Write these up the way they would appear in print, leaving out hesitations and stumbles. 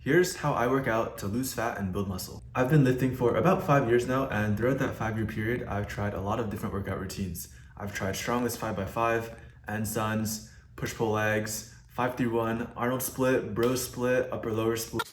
Here's how I work out to lose fat and build muscle. I've been lifting for about 5 years now, and throughout that 5-year period, I've tried a lot of different workout routines. I've tried Strongest 5x5, Ensigns, push-pull legs, 5-3-1, Arnold split, bro split, upper-lower split.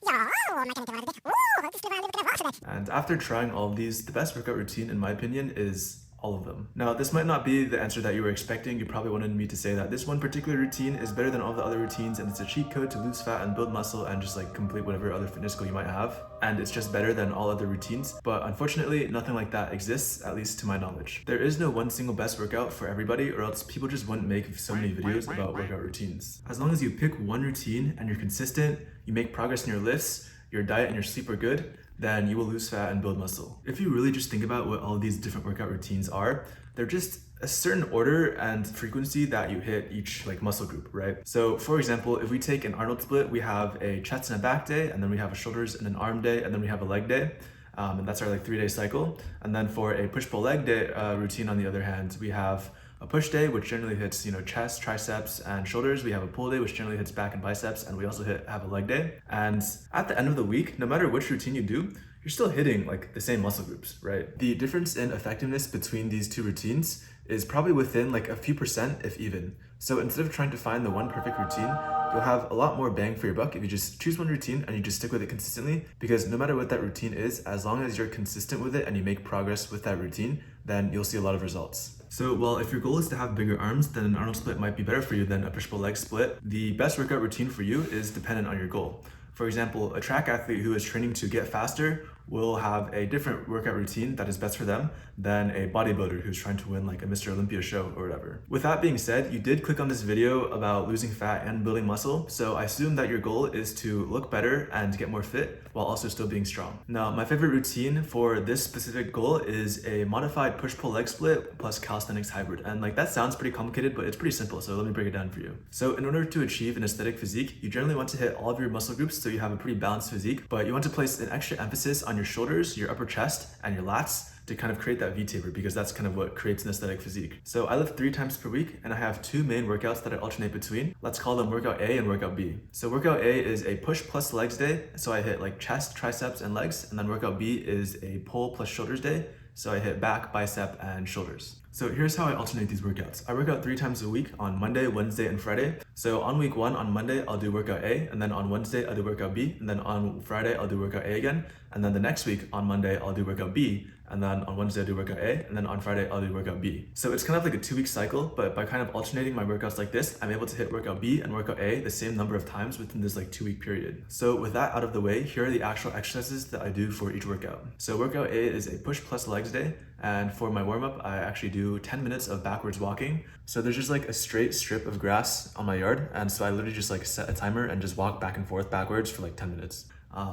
And after trying all of these, the best workout routine, in my opinion, is all of them. Now, this might not be the answer that you were expecting. You probably wanted me to say that this one particular routine is better than all the other routines, and it's a cheat code to lose fat and build muscle and just like complete whatever other fitness goal you might have. And it's just better than all other routines. But unfortunately, nothing like that exists, at least to my knowledge. There is no one single best workout for everybody, or else people just wouldn't make so many videos about workout routines. As long as you pick one routine and you're consistent, you make progress in your lifts, your diet and your sleep are good, then you will lose fat and build muscle. If you really just think about what all these different workout routines are, they're just a certain order and frequency that you hit each like muscle group, right? So for example, if we take an Arnold split, we have a chest and a back day, and then we have a shoulders and an arm day, and then we have a leg day. And that's our like 3-day cycle. And then for a push-pull leg day routine, on the other hand, we have a push day, which generally hits, chest, triceps, and shoulders. We have a pull day, which generally hits back and biceps, and we also have a leg day. And at the end of the week, no matter which routine you do, you're still hitting like the same muscle groups, right? The difference in effectiveness between these two routines is probably within like a few percent, if even. So instead of trying to find the one perfect routine, you'll have a lot more bang for your buck if you just choose one routine and you just stick with it consistently, because no matter what that routine is, as long as you're consistent with it and you make progress with that routine, then you'll see a lot of results. So, well, if your goal is to have bigger arms, then an Arnold split might be better for you than a push-pull leg split. The best workout routine for you is dependent on your goal. For example, a track athlete who is training to get faster will have a different workout routine that is best for them than a bodybuilder who's trying to win like a Mr. Olympia show or whatever. With that being said, you did click on this video about losing fat and building muscle, so I assume that your goal is to look better and get more fit while also still being strong. Now, my favorite routine for this specific goal is a modified push-pull leg split plus calisthenics hybrid. And like that sounds pretty complicated, but it's pretty simple, so let me break it down for you. So in order to achieve an aesthetic physique, you generally want to hit all of your muscle groups so you have a pretty balanced physique, but you want to place an extra emphasis on your shoulders, your upper chest, and your lats to kind of create that V-taper, because that's kind of what creates an aesthetic physique. So I lift 3 times per week, and I have 2 main workouts that I alternate between. Let's call them workout A and workout B. So workout A is a push plus legs day, so I hit like chest, triceps, and legs, and then workout B is a pull plus shoulders day, so I hit back, bicep, and shoulders. So here's how I alternate these workouts. I work out 3 times a week on Monday, Wednesday, and Friday. So on week 1, on Monday, I'll do workout A, and then on Wednesday, I'll do workout B, and then on Friday, I'll do workout A again, and then the next week, on Monday, I'll do workout B, and then on Wednesday, I'll do workout A, and then on Friday, I'll do workout B. So it's kind of like a 2-week cycle, but by kind of alternating my workouts like this, I'm able to hit workout B and workout A the same number of times within this like 2-week period. So with that out of the way, here are the actual exercises that I do for each workout. So workout A is a push plus legs day, and for my warm-up, I actually do 10 minutes of backwards walking. So there's just like a straight strip of grass on my yard, and so I literally just like set a timer and just walk back and forth backwards for like 10 minutes.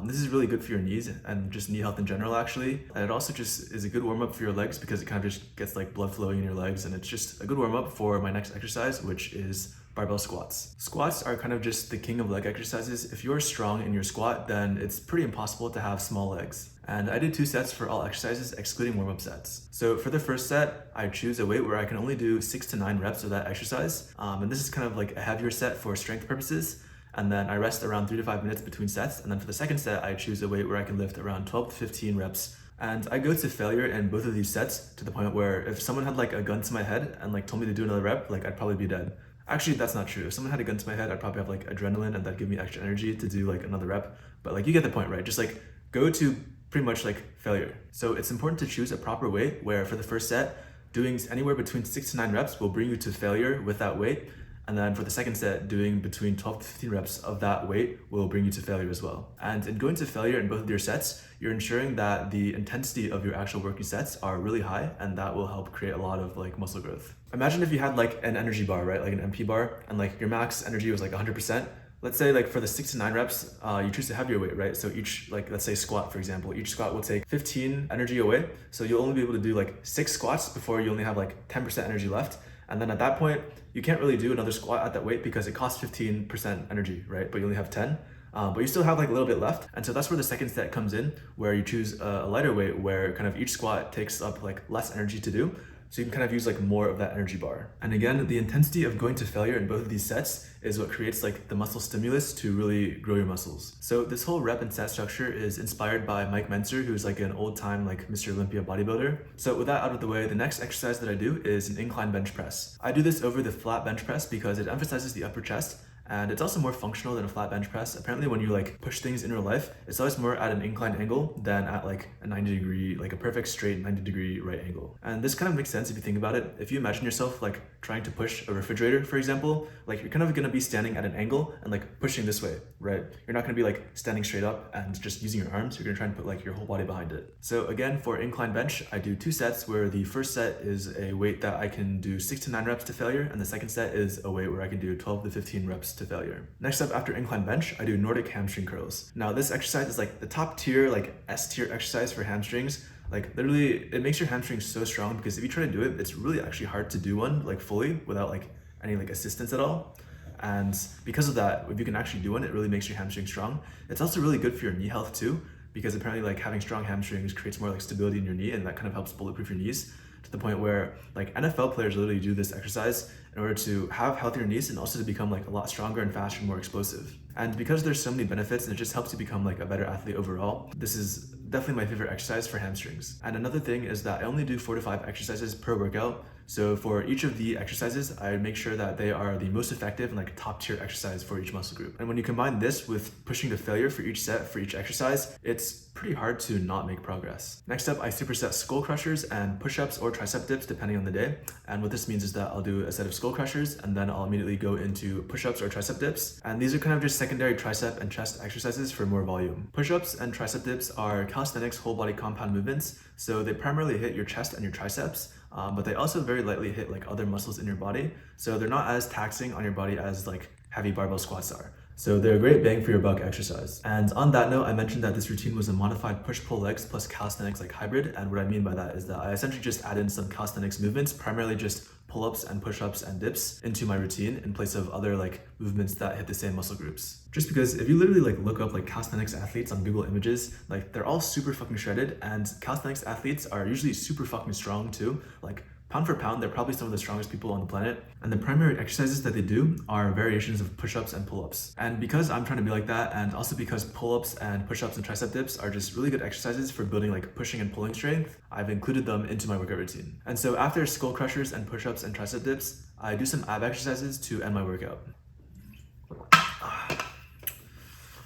This is really good for your knees and just knee health in general, actually. And it also just is a good warm-up for your legs because it kind of just gets like blood flowing in your legs, and it's just a good warm-up for my next exercise, which is barbell squats. Squats are kind of just the king of leg exercises. If you're strong in your squat, then it's pretty impossible to have small legs. And I did 2 sets for all exercises, excluding warm-up sets. So for the first set, I choose a weight where I can only do 6 to 9 reps of that exercise. And this is kind of like a heavier set for strength purposes. And then I rest around 3 to 5 minutes between sets. And then for the second set, I choose a weight where I can lift around 12 to 15 reps. And I go to failure in both of these sets to the point where if someone had like a gun to my head and like told me to do another rep, like I'd probably be dead. Actually, that's not true. If someone had a gun to my head, I'd probably have like adrenaline and that'd give me extra energy to do like another rep. But like you get the point, right? Just like go to pretty much like failure. So it's important to choose a proper weight where for the first set, doing anywhere between 6 to 9 reps will bring you to failure with that weight. And then for the second set, doing between 12 to 15 reps of that weight will bring you to failure as well. And in going to failure in both of your sets, you're ensuring that the intensity of your actual working sets are really high, and that will help create a lot of like muscle growth. Imagine if you had like an energy bar, right? Like an MP bar, and like your max energy was like 100%. Let's say like for the 6 to 9 reps, you choose a heavier weight, right? So each, like let's say squat, for example, each squat will take 15 energy away. So you'll only be able to do like 6 squats before you only have like 10% energy left. And then at that point, you can't really do another squat at that weight because it costs 15% energy, right? But you only have 10. But you still have like a little bit left. And so that's where the second set comes in, where you choose a lighter weight where kind of each squat takes up like less energy to do. So you can kind of use like more of that energy bar. And again, the intensity of going to failure in both of these sets is what creates like the muscle stimulus to really grow your muscles. So this whole rep and set structure is inspired by Mike Mentzer, who's like an old time like Mr. Olympia bodybuilder. So with that out of the way, the next exercise that I do is an incline bench press. I do this over the flat bench press because it emphasizes the upper chest, and it's also more functional than a flat bench press. Apparently when you like push things in real life, it's always more at an inclined angle than at like a 90 degree, like a perfect straight 90-degree right angle. And this kind of makes sense if you think about it. If you imagine yourself like trying to push a refrigerator, for example, like you're kind of gonna be standing at an angle and like pushing this way, right? You're not gonna be like standing straight up and just using your arms. You're gonna try and put like your whole body behind it. So again, for incline bench, I do 2 sets where the first set is a weight that I can do 6 to 9 reps to failure, and the second set is a weight where I can do 12 to 15 reps to failure. Next up, after incline bench, I do Nordic hamstring curls. Now this exercise is like the top tier, like S tier exercise for hamstrings. Like literally, it makes your hamstrings so strong because if you try to do it, it's really actually hard to do one like fully without like any like assistance at all. And because of that, if you can actually do one, it really makes your hamstring strong. It's also really good for your knee health too, because apparently like having strong hamstrings creates more like stability in your knee, and that kind of helps bulletproof your knees to the point where like NFL players literally do this exercise in order to have healthier knees and also to become like a lot stronger and faster and more explosive. And because there's so many benefits and it just helps you become like a better athlete overall, this is definitely my favorite exercise for hamstrings. And another thing is that I only do 4 to 5 exercises per workout. So for each of the exercises, I make sure that they are the most effective and like top tier exercise for each muscle group. And when you combine this with pushing to failure for each set, for each exercise, it's pretty hard to not make progress. Next up, I superset skull crushers and push-ups or tricep dips depending on the day. And what this means is that I'll do a set of skull crushers and then I'll immediately go into push-ups or tricep dips. And these are kind of just secondary tricep and chest exercises for more volume. Push-ups and tricep dips are calisthenics whole body compound movements. So they primarily hit your chest and your triceps, but they also very lightly hit like other muscles in your body. So they're not as taxing on your body as like heavy barbell squats are. So they're a great bang for your buck exercise. And on that note, I mentioned that this routine was a modified push-pull legs plus calisthenics like hybrid. And what I mean by that is that I essentially just add in some calisthenics movements, primarily just pull-ups and push-ups and dips into my routine in place of other like movements that hit the same muscle groups. Just because if you literally like look up like calisthenics athletes on Google Images, like they're all super fucking shredded, and calisthenics athletes are usually super fucking strong too. Like pound for pound, they're probably some of the strongest people on the planet. And the primary exercises that they do are variations of push-ups and pull-ups. And because I'm trying to be like that, and also because pull-ups and push-ups and tricep dips are just really good exercises for building like pushing and pulling strength, I've included them into my workout routine. And so after skull crushers and push-ups and tricep dips, I do some ab exercises to end my workout.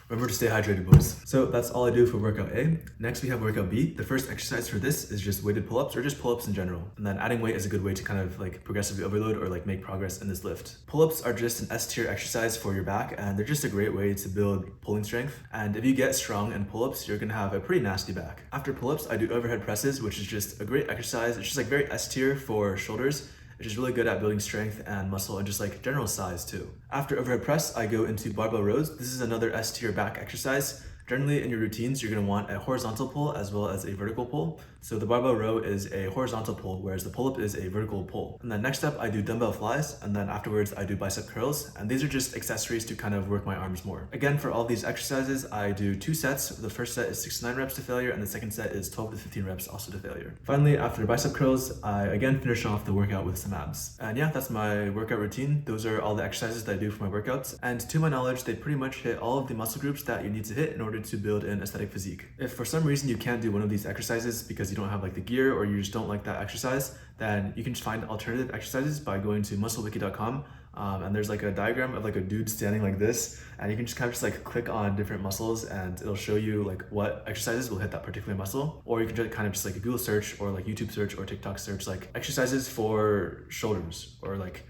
Remember to stay hydrated, boys. So that's all I do for workout A. Next we have workout B. The first exercise for this is just weighted pull-ups or just pull-ups in general. And then adding weight is a good way to kind of like progressively overload or like make progress in this lift. Pull-ups are just an S tier exercise for your back, and they're just a great way to build pulling strength. And if you get strong in pull-ups, you're gonna have a pretty nasty back. After pull-ups, I do overhead presses, which is just a great exercise. It's just like very S tier for shoulders. It's just really good at building strength and muscle and just like general size too. After overhead press, I go into barbell rows. This is another S tier back exercise. Generally in your routines, you're gonna want a horizontal pull as well as a vertical pull. So the barbell row is a horizontal pull, whereas the pull-up is a vertical pull. And then next up, I do dumbbell flies, and then afterwards I do bicep curls. And these are just accessories to kind of work my arms more. Again, for all these exercises, I do 2 sets. The first set is 6 to 9 reps to failure, and the second set is 12 to 15 reps also to failure. Finally, after bicep curls, I again finish off the workout with some abs. And yeah, that's my workout routine. Those are all the exercises that I do for my workouts. And to my knowledge, they pretty much hit all of the muscle groups that you need to hit in order to build an aesthetic physique. If for some reason you can't do one of these exercises because you don't have like the gear or you just don't like that exercise, then you can just find alternative exercises by going to musclewiki.com. And there's like a diagram of like a dude standing like this, and you can just kind of just like click on different muscles and it'll show you like what exercises will hit that particular muscle. Or you can just kind of just like a Google search or like YouTube search or TikTok search like exercises for shoulders or like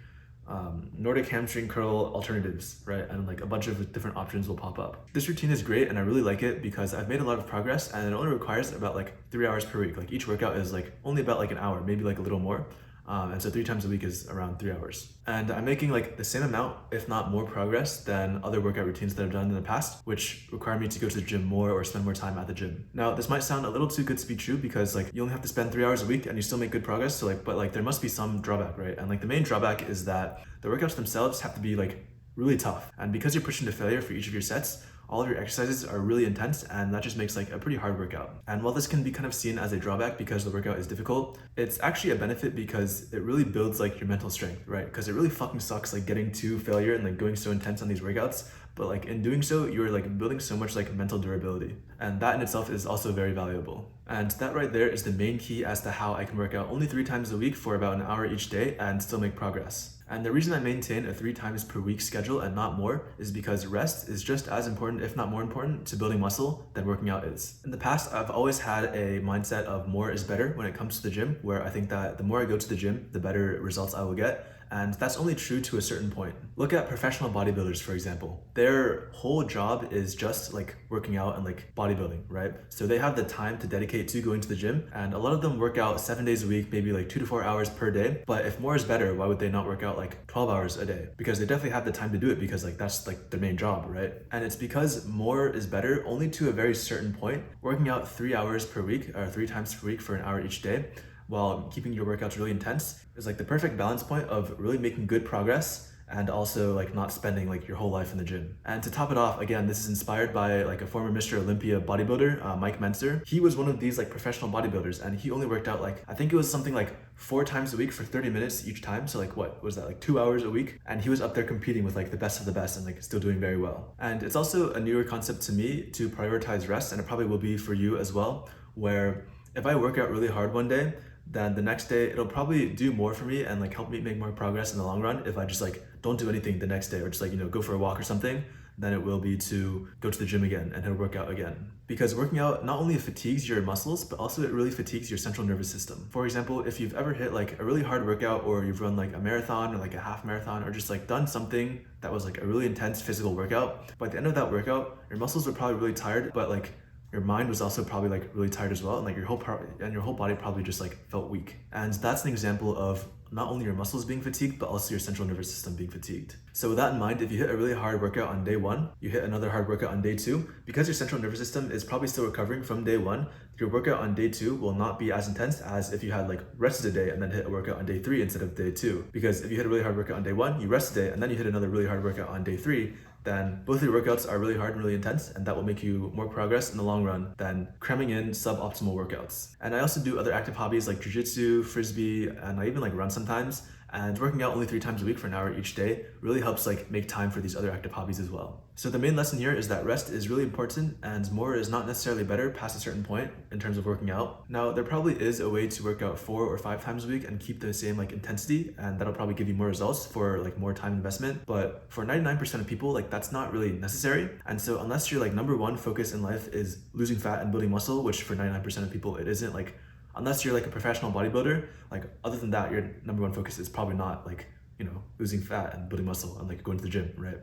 Nordic hamstring curl alternatives, right? And like a bunch of different options will pop up. This routine is great and I really like it because I've made a lot of progress, and it only requires about like 3 hours per week. Like each workout is like only about like an hour, maybe like a little more. And so 3 times a week is around 3 hours. And I'm making like the same amount, if not more progress than other workout routines that I've done in the past, which require me to go to the gym more or spend more time at the gym. Now, this might sound a little too good to be true because like you only have to spend 3 hours a week and you still make good progress. So like, but like there must be some drawback, right? And like the main drawback is that the workouts themselves have to be like really tough. And because you're pushing to failure for each of your sets, all of your exercises are really intense, and that just makes like a pretty hard workout. And while this can be kind of seen as a drawback because the workout is difficult, it's actually a benefit because it really builds like your mental strength, right? Because it really fucking sucks like getting to failure and like going so intense on these workouts. But like in doing so, you're like building so much like mental durability. And that in itself is also very valuable. And that right there is the main key as to how I can work out only 3 times a week for about an hour each day and still make progress. And the reason I maintain a 3 times per week schedule and not more is because rest is just as important, if not more important, to building muscle than working out is. In the past, I've always had a mindset of more is better when it comes to the gym, where I think that the more I go to the gym, the better results I will get. And that's only true to a certain point. Look at professional bodybuilders, for example. Their whole job is just like working out and like bodybuilding, right? So they have the time to dedicate to going to the gym, and a lot of them work out 7 days a week, maybe like 2 to 4 hours per day. But if more is better, why would they not work out like 12 hours a day? Because they definitely have the time to do it, because like that's like their main job, right? And it's because more is better only to a very certain point. Working out 3 hours per week or 3 times per week for an hour each day while keeping your workouts really intense is like the perfect balance point of really making good progress and also like not spending like your whole life in the gym. And to top it off, again, this is inspired by like a former Mr. Olympia bodybuilder, Mike Mentzer. He was one of these like professional bodybuilders, and he only worked out like, I think it was something like 4 times a week for 30 minutes each time. So like what was that, like 2 hours a week? And he was up there competing with like the best of the best and like still doing very well. And it's also a newer concept to me to prioritize rest, and it probably will be for you as well, where if I work out really hard one day, then the next day it'll probably do more for me and like help me make more progress in the long run if I just like don't do anything the next day, or just like, you know, go for a walk or something, than it will be to go to the gym again and hit a workout again. Because working out not only fatigues your muscles, but also it really fatigues your central nervous system. For example, if you've ever hit like a really hard workout, or you've run like a marathon or like a half marathon, or just like done something that was like a really intense physical workout, by the end of that workout, your muscles were probably really tired, but like your mind was also probably like really tired as well, and like your whole body probably just like felt weak. And that's an example of not only your muscles being fatigued, but also your central nervous system being fatigued. So with that in mind, if you hit a really hard workout on day 1, you hit another hard workout on day 2, because your central nervous system is probably still recovering from day 1, your workout on day 2 will not be as intense as if you had like rested a day and then hit a workout on day 3 instead of day 2. Because if you hit a really hard workout on day 1, you rest a day, and then you hit another really hard workout on day 3, then both of your workouts are really hard and really intense, and that will make you more progress in the long run than cramming in suboptimal workouts. And I also do other active hobbies like jiu-jitsu, frisbee, and I even like run sometimes. And working out only 3 times a week for an hour each day really helps like make time for these other active hobbies as well. So the main lesson here is that rest is really important, and more is not necessarily better past a certain point in terms of working out. Now, there probably is a way to work out 4 or 5 times a week and keep the same like intensity, and that'll probably give you more results for like more time investment. But for 99% of people, like that's not really necessary. And so unless your like number 1 focus in life is losing fat and building muscle, which for 99% of people it isn't, like unless you're like a professional bodybuilder, like other than that, your number 1 focus is probably not like, you know, losing fat and building muscle and like going to the gym, right?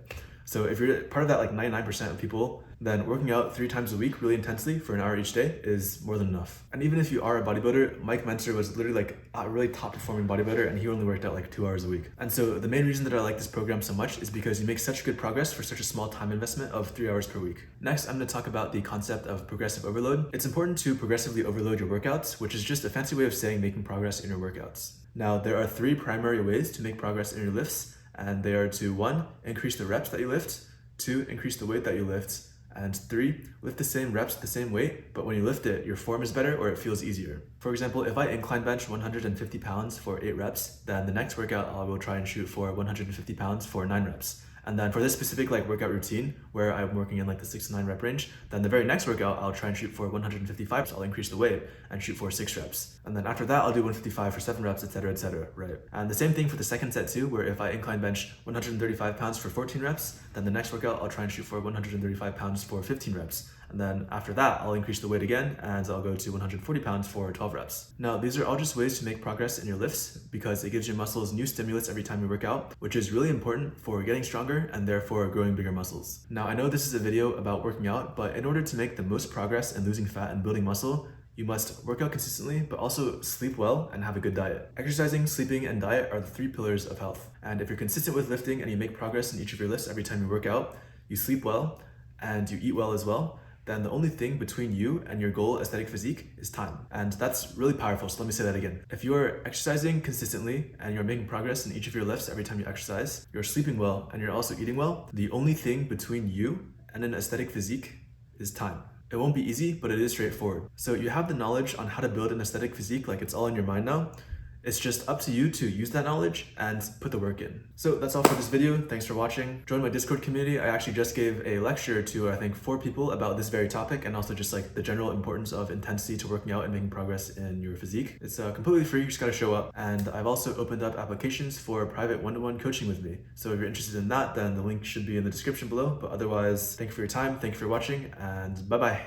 So if you're part of that like 99% of people, then working out 3 times a week really intensely for an hour each day is more than enough. And even if you are a bodybuilder, Mike Mentzer was literally like a really top performing bodybuilder, and he only worked out like 2 hours a week. And so the main reason that I like this program so much is because you make such good progress for such a small time investment of 3 hours per week. Next, I'm going to talk about the concept of progressive overload. It's important to progressively overload your workouts, which is just a fancy way of saying making progress in your workouts. Now, there are 3 primary ways to make progress in your lifts, and they are to 1, increase the reps that you lift, 2, increase the weight that you lift, and 3, lift the same reps, the same weight, but when you lift it, your form is better or it feels easier. For example, if I incline bench 150 pounds for 8 reps, then the next workout I will try and shoot for 150 pounds for 9 reps. And then for this specific like workout routine where I'm working in like the 6 to 9 rep range, then the very next workout I'll try and shoot for 155, so I'll increase the weight and shoot for 6 reps. And then after that I'll do 155 for 7 reps, etc., right? And the same thing for the second set too, where if I incline bench 135 pounds for 14 reps, then the next workout I'll try and shoot for 135 pounds for 15 reps. And then after that, I'll increase the weight again, and I'll go to 140 pounds for 12 reps. Now, these are all just ways to make progress in your lifts, because it gives your muscles new stimulus every time you work out, which is really important for getting stronger and therefore growing bigger muscles. Now, I know this is a video about working out, but in order to make the most progress in losing fat and building muscle, you must work out consistently, but also sleep well and have a good diet. Exercising, sleeping, and diet are the 3 pillars of health. And if you're consistent with lifting and you make progress in each of your lifts every time you work out, you sleep well, and you eat well as well, then the only thing between you and your goal aesthetic physique is time. And that's really powerful, so let me say that again. If you are exercising consistently and you're making progress in each of your lifts every time you exercise, you're sleeping well, and you're also eating well, the only thing between you and an aesthetic physique is time. It won't be easy, but it is straightforward. So you have the knowledge on how to build an aesthetic physique, like it's all in your mind now. It's just up to you to use that knowledge and put the work in. So that's all for this video. Thanks for watching. Join my Discord community. I actually just gave a lecture to, I think, 4 people about this very topic, and also just like the general importance of intensity to working out and making progress in your physique. It's completely free, you just gotta show up. And I've also opened up applications for private one-to-one coaching with me. So if you're interested in that, then the link should be in the description below. But otherwise, thank you for your time, thank you for watching, and bye-bye.